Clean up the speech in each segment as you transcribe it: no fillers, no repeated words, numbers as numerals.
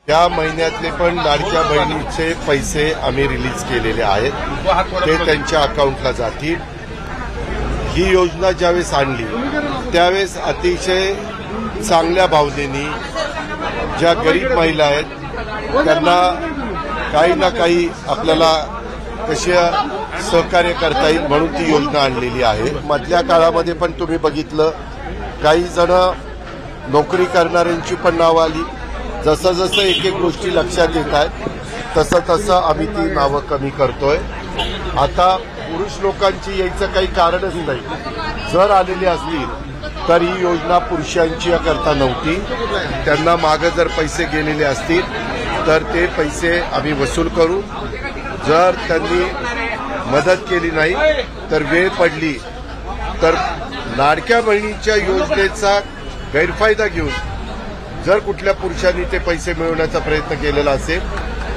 या महिन्यातले पण लाडक्या बहिणीचे पैसे आम्ही रिलीज केलेले आहेत, ते त्यांच्या अकाउंटला जातील। ही योजना ज्यावेळेस आणली त्यावेळेस अतिशय चांगल्या भावनेने ज्या गरीब महिला आहेत त्यांना काही ना काही आपल्याला कसे सहकार्य करता येईल म्हणून ती योजना आणलेली आहे। मधल्या काळामध्ये पण तुम्ही बघितलं काही जण नोकरी करणाऱ्यांची पण नावं आली। जसं जसं एक एक गोष्टी लक्षात येत आहेत तसं तसं आम्ही ती नावं कमी करतोय। आता पुरुष लोकांची यायचं काही कारणच नाही। जर आलेली असतील तर ही योजना पुरुषांची करता नव्हती, त्यांना मागे जर पैसे गेलेले असतील तर ते पैसे आम्ही वसूल करू। जर त्यांनी मदत केली नाही तर वेळ पडली तर लाडक्या बहिणीच्या योजनेचा गैरफायदा घेऊन जर कुठल्या पुरुषांनी ते पैसे मिळवण्याचा प्रयत्न केलेला असेल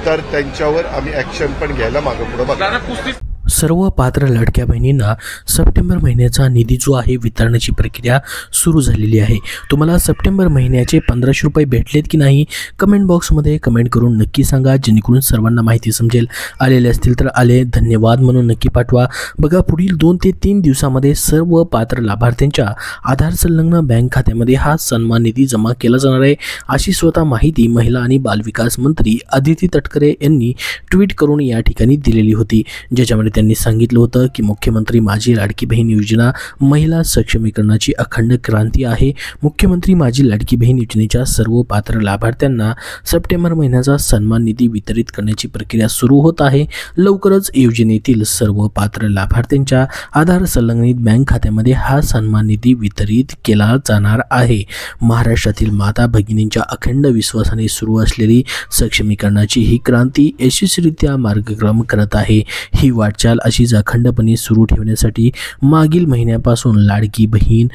तर त्यांच्यावर आम्ही ॲक्शन पण घ्यायला मागे पुढे बघू। सर्व पात्र लाडक्या बहिणींना सप्टेंबर महिन्याचा निधी जो आहे वितरणाची प्रक्रिया सुरू झालेली आहे। तुम्हाला सप्टेंबर महिन्याचे 1500 रुपये भेटलेत की नाही कमेंट बॉक्समध्ये कमेंट करून नक्की सांगा, जेणेकरून सर्वांना माहिती समजेल। आलेले असतील तर आले धन्यवाद म्हणून नक्की पाठवा। बघा पुढील 2 ते 3 दिवसामध्ये सर्व पात्र लाभार्थ्यांच्या आधार संलग्न बँक खात्यामध्ये हा सन्मान निधी जमा केला जाणार आहे, अशी स्वतः माहिती महिला आणि बालविकास मंत्री अदिती तटकरे यांनी ट्विट करून या ठिकाणी दिलेली होती, ज्याच्यामध्ये त्यांनी सांगितलं होतं की मुख्यमंत्री माझी लाडकी बहीण योजना महिला सक्षमीकरणाची अखंड क्रांती आहे। मुख्यमंत्री माझी लाडकी बहीण योजनेच्या सर्व पात्र लाभार्थ्यांना सप्टेंबर महिन्याचा सन्मान निधी वितरित करण्याची प्रक्रिया सुरू होत आहे। लवकरच योजनेतील सर्व पात्र लाभार्थ्यांच्या आधार संलग्नित बँक खात्यामध्ये हा सन्मान निधी वितरित केला जाणार आहे। महाराष्ट्रातील माता भगिनींच्या अखंड विश्वासाने सुरू असलेली सक्षमीकरणाची ही क्रांती यशस्वीरित्या मार्गक्रमण करत आहे। ही वाटचाल अशीच अखंडपणे सुरू ठेवण्यासाठी मागील महिन्यापासून लाडकी बहीण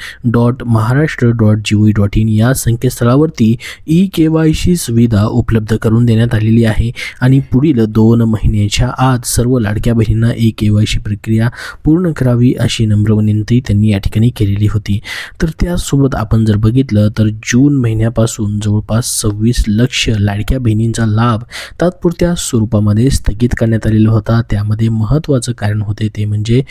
.महाराष्ट्र.gov.in या संकेतस्थळावरती ई-KYC सुविधा उपलब्ध करून देण्यात आलेली आहे आणि पुढील 2 महिन्याच्या आत सर्व लाडक्या बहिणींना ई-KYC प्रक्रिया पूर्ण करावी अशी नम्र विनंती त्यांनी या ठिकाणी केलेली होती। तर त्यासोबत आपण जर बघितलं तर जून महिन्यापासून जवळपास 26 लक्ष लाडक्या बहिणींचा लाभ तात्पुरत्या स्वरूपामध्ये स्थगित करण्यात आलेला होता। त्यामध्ये महत्त्वाचं कारण होते ते म्हणजे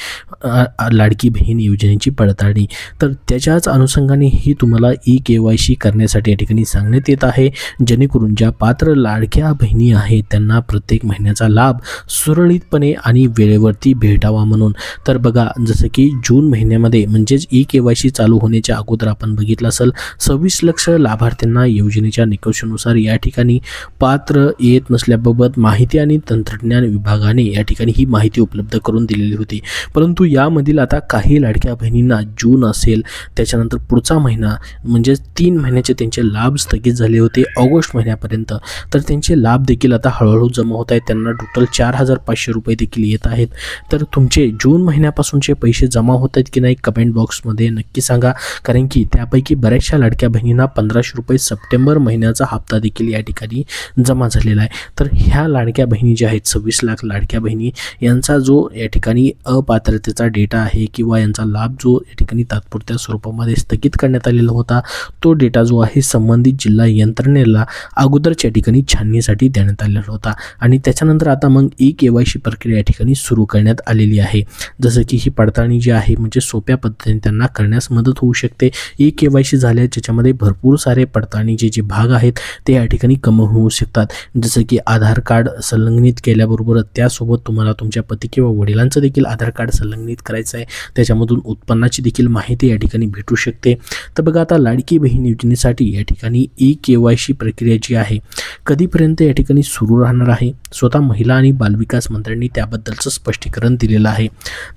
लाडकी बहीण योजनेची पडताळणी। तर त्याच्याच अनुषंगाने ही तुम्हाला ई-KYC करण्यासाठी या ठिकाणी सांगण्यात येत आहे, जेणेकरून ज्या पात्र लाडक्या बहिणी आहेत त्यांना प्रत्येक महिन्याचा लाभ सुरळीतपणे आणि वेळेवरती भेटावा म्हणून। तर बघा जसं की जून महिन्यामध्ये म्हणजेच ई-KYC चालू होण्याच्या अगोदर आपण बघितलं असेल 26 लक्ष लाभार्थ्यांना योजनेच्या निकषानुसार या ठिकाणी पात्र येत नसल्याबाबत माहिती आणि तंत्रज्ञान विभागाने या ठिकाणी ही माहिती उपलब्ध करून दिलेली होती। परंतु यामधील आता काही लाडक्या बहिणींना जून असेल त्याच्यानंतर पुढचा महिना म्हणजे 3 महिन्याचे त्यांचे लाभ स्थगित झाले होते ऑगस्ट महिन्यापर्यंत, तर त्यांचे लाभ देखील आता हळूहळू जमा होत आहेत। त्यांना टोटल 4500 रुपये देखील येत आहेत। तर तुमचे जून महिन्यापासूनचे पैसे जमा होत आहेत की नाही कमेंट बॉक्समध्ये नक्की सांगा, कारण की त्यापैकी बऱ्याचशा लाडक्या बहिणींना 1500 रुपये सप्टेंबर महिन्याचा हप्ता देखील या ठिकाणी जमा झालेला आहे। तर ह्या लाडक्या बहिणी ज्या आहेत 26 लाख लाडक्या बहिणी यांचा जो या ठिकाणी अपात्रतेचा डेटा आहे किंवा यांचा लाभ जो या ठिकाणी तात्पुरत्या स्वरूपामध्ये स्थगित करण्यात आलेला होता तो डेटा जो आहे संबंधित जिल्हा यंत्रणेला अगोदरच्या ठिकाणी छाननीसाठी देण्यात आलेला होता आणि त्याच्यानंतर आता मग ई-KYC प्रक्रिया या ठिकाणी सुरू करण्यात आलेली आहे। जसं की ही पडताळणी जी आहे म्हणजे सोप्या पद्धतीने त्यांना करण्यास मदत होऊ शकते। ई-KYC झाल्या ज्याच्यामध्ये भरपूर सारे पडताळणीचे जे भाग आहेत ते या ठिकाणी कमी होऊ शकतात, जसं की आधार कार्ड संलग्नित केल्याबरोबर त्यासोबत तुम्हाला तुमच्या पती किंवा वडिलांचं देखील आधार कार्ड संलग्नित करायचं आहे, त्याच्यामधून उत्पन्नाची देखील माहिती या ठिकाणी भेटू शकते। तर बघा आता लाडकी बहीण योजनेसाठी या ठिकाणी ई-KYC प्रक्रिया जी आहे कधीपर्यंत या ठिकाणी सुरू राहणार आहे, स्वतः महिला आणि बालविकास मंत्र्यांनी त्याबद्दलचं स्पष्टीकरण दिलेलं आहे।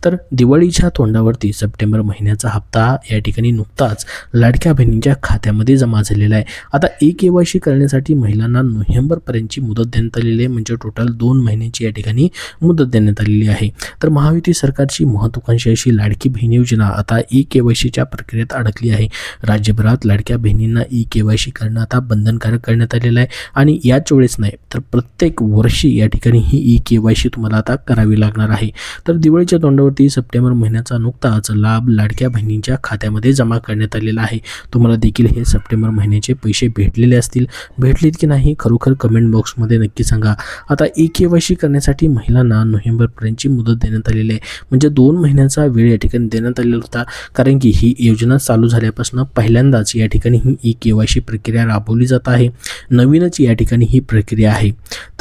तर दिवाळीच्या तोंडावरती सप्टेंबर महिन्याचा हप्ता या ठिकाणी नुकताच लाडक्या बहिणींच्या खात्यामध्ये जमा झालेला आहे। आता ई-KYC करण्यासाठी महिलांना नोव्हेंबरपर्यंतची मुदत देण्यात आलेली आहे, म्हणजे टोटल 2 महिन्याची या ठिकाणी मुदत देण्यात आलेली आहे। आहे. तर महायुती सरकारची महत्त्वाकांक्षी अशी लाडकी बहीण योजना आता ई-केवायसीच्या प्रक्रियेत अडकली आहे. राज्यभरात लाडक्या बहिणींना ई-केवायसी करणं आता बंधनकारक करण्यात आलेलं आहे आणि याच वेळेस नाही तर प्रत्येक वर्षी या ठिकाणी ही ई-केवायसी तुम्हाला आता करावी लागणार आहे. तर दिवाळीच्या तोंडावरती सप्टेंबर महिन्याचा नुकताच लाभ लाडक्या बहिणींच्या खात्यामध्ये जमा करण्यात आलेला आहे. तुम्हाला देखील हे सप्टेंबर महिन्याचे पैसे भेटलेले असतील. भेटलेत की नाही खरोखर कमेंट बॉक्समध्ये नक्की सांगा. आता ई-केवायसी करण्यासाठी महिलांना नोव्हेंबरपर्यंतची मुदत देण्यात आलेली आहे. म्हणजे 2 महिन्याचा वेळ या ठिकाणी देण्यात आलेला होता, कारण की ही योजना चालू झाल्यापासून पहिल्यांदाच या ठिकाणी ही ई-केवायसी प्रक्रिया राबवली जात आहे. नवीनच या ठिकाणी ही प्रक्रिया आहे.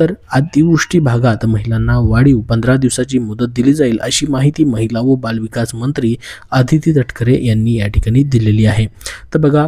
तर अतिवृष्टी भागात महिलांना वाढीव 15 दिवसाची मुदत दिली जाईल अशी माहिती महिला व बालविकास मंत्री अदिती तटकरे यांनी या ठिकाणी दिलेली आहे. तर बघा,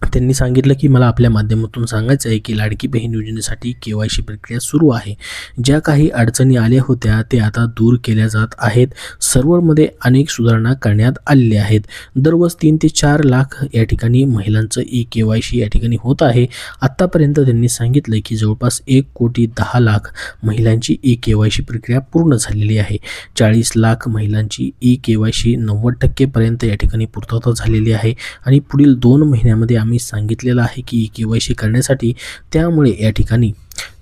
त्यांनी सांगितलं की मला आपल्या माध्यमातून सांगायचं आहे की लाडकी बहीण योजनेसाठी केवायसी प्रक्रिया सुरू आहे. ज्या काही अडचणी आल्या होत्या ते आता दूर केल्या जात आहेत. सर्व्हरमध्ये अनेक सुधारणा करण्यात आलेल्या आहेत. दररोज 3 ते 4 लाख या ठिकाणी महिलांचं ई-केवायसी या ठिकाणी होत आहे. आत्तापर्यंत त्यांनी सांगितलं की जवळपास 1,10,00,000 महिलांची ई-केवायसी प्रक्रिया पूर्ण झालेली आहे. 40 लाख महिलांची ई-केवायसी 90% पर्यंत या ठिकाणी पूर्तता झालेली आहे आणि पुढील 2 महिन्यामध्ये आम्ही सांगितलेलं आहे की ई-केवायसी करण्यासाठी. त्यामुळे या ठिकाणी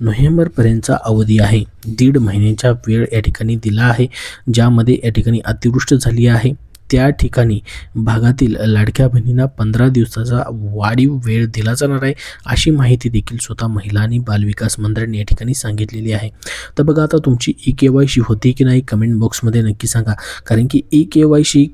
नोव्हेंबरपर्यंतचा अवधी आहे. 1.5 महिन्याचा वेळ या ठिकाणी दिला आहे. ज्यामध्ये या ठिकाणी अतिवृष्टी झाली आहे त्या ठिकाणी भागातील लाडक्या बहिणींना 15 दिवसाचा वाढीव वेळ दिला जाणार आहे अशी माहिती देखील स्वतः महिला आणि बालविकास मंत्र्यांनी या ठिकाणी सांगितलेली आहे. तर बघा, आता तुमची ई-केवायसी होती की नाही कमेंट बॉक्समध्ये नक्की सांगा. कारण की ई-केवायसी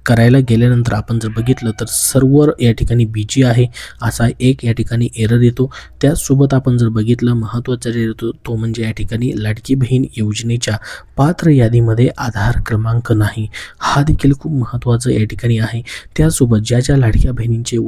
करायला गेल्यानंतर आपण जर बघितलं तर सर्व्हर या ठिकाणी बिजी आहे असा एक या ठिकाणी एरर येतो. त्याचसोबत आपण जर बघितलं महत्त्वाचा एरर येतो तो म्हणजे या ठिकाणी लाडकी बहीण योजनेच्या पात्र यादीमध्ये आधार क्रमांक नाही. हा देखील खूप महत्त्वाचं या ठिकाणी आहे. त्यासोबत ज्या लाडक्या बहिणींचे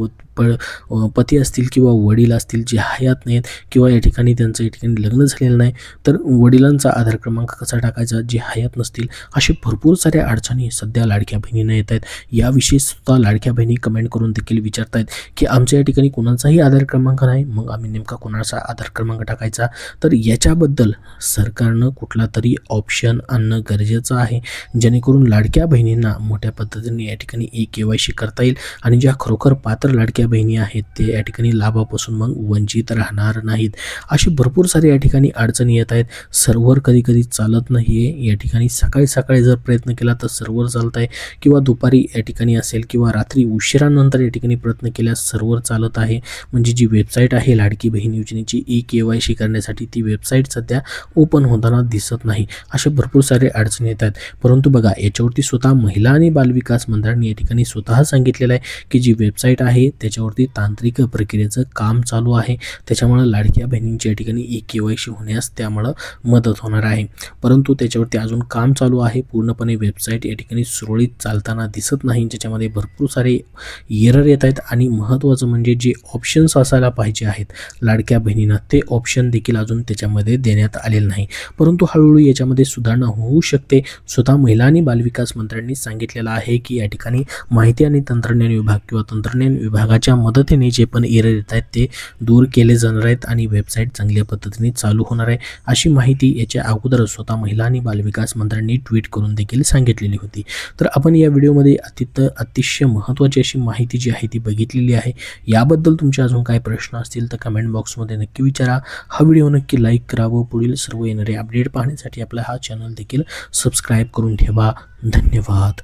पती असतील किंवा वडील असतील जे हयात नाहीत किंवा या ठिकाणी त्यांचं या ठिकाणी लग्न झालेलं नाही तर वडिलांचा आधार क्रमांक कसा टाकायचा जे हयात नसतील, असे भरपूर साऱ्या अडचणी सध्या लाडक्या बहिणींना येत आहेत. याविषयी सुद्धा लाडक्या बहिणी कमेंट करून देखील विचारत आहेत की आमच्या या ठिकाणी कोणाचाही आधार क्रमांक नाही, मग आम्ही नेमका कोणाचा आधार क्रमांक टाकायचा. तर याच्याबद्दल सरकारनं कुठला तरी ऑप्शन आणणं गरजेचं आहे जेणेकरून लाडक्या बहिणींना मोठ्या पद्धतीने या ठिकाणी ई-केवायसी करता येईल आणि ज्या खरोखर पात्र लाडक्या बहिणी आहेत ते या ठिकाणी लाभापासून मग वंचित राहणार नाहीत. अशी भरपूर सारी या ठिकाणी अडचणी येत आहेत. सर्व्हर कधी चालत नाही आहे. या ठिकाणी सकाळी जर प्रयत्न केला तर सर्व्हर चालत आहे किंवा दुपारी या ठिकाणी असेल किंवा रात्री उशिरानंतर या ठिकाणी प्रयत्न केल्यास सर्व्हर चालत आहे. म्हणजे जी वेबसाईट आहे लाडकी बहीण योजनेची ई-केवायसी करण्यासाठी ती वेबसाईट सध्या ओपन होताना दिसत नाही. अशा भरपूर सारे अडचणी येत आहेत. परंतु बघा, याच्यावरती स्वतः महिला आणि बालविकास मंत्र्यांनी या ठिकाणी स्वतः सांगितलेलं आहे की जी वेबसाईट आहे त्याच्यावरती तांत्रिक प्रक्रियेचं काम चालू आहे. त्याच्यामुळे लाडक्या बहिणींच्या या ठिकाणी ई-केवायसी होण्यास त्यामुळं मदत होणार आहे. परंतु त्याच्यावरती अजून काम चालू आहे. पूर्णपणे वेबसाईट या ठिकाणी सुरळीत चालताना दिसत नाही, ज्याच्यामध्ये भरपूर सारे एरर येत आहेत आणि महत्त्वाचं म्हणजे जे ऑप्शन्स असायला पाहिजे आहेत लाडक्या बहिणींना ते ऑप्शन देखील अजून त्याच्यामध्ये देण्यात आलेलं नाही. परंतु हळूहळू याच्यामध्ये सुधारणा होऊ शकते. स्वतः महिला आणि बालविकास मंत्र्यांनी सांगितलेलं आहे की या ठिकाणी माहिती आणि तंत्रज्ञान विभाग किंवा तंत्रज्ञान विभागाच्या मदतीने जे पण एरर येत आहेत ते दूर केले जाणार आहेत आणि वेबसाईट चांगल्या पद्धतीने चालू होणार आहे अशी माहिती याच्या अगोदर स्वतः महिला आणि बालविकास मंत्र्यांनी ट्विट करून देखील सांगितलेली होती. तर आपण या व्हिडिओमध्ये अतिशय महत्त्वाची अशी माहिती जी आहे ती बघितलेली आहे. याबद्दल तुमचे अजून काही प्रश्न असतील तर कमेंट बॉक्समध्ये नक्की विचारा. हा व्हिडिओ नक्की लाईक करा व पुढील सर्व येणारे अपडेट पाहण्यासाठी आपला हा चॅनल देखील सबस्क्राईब करून ठेवा. धन्यवाद.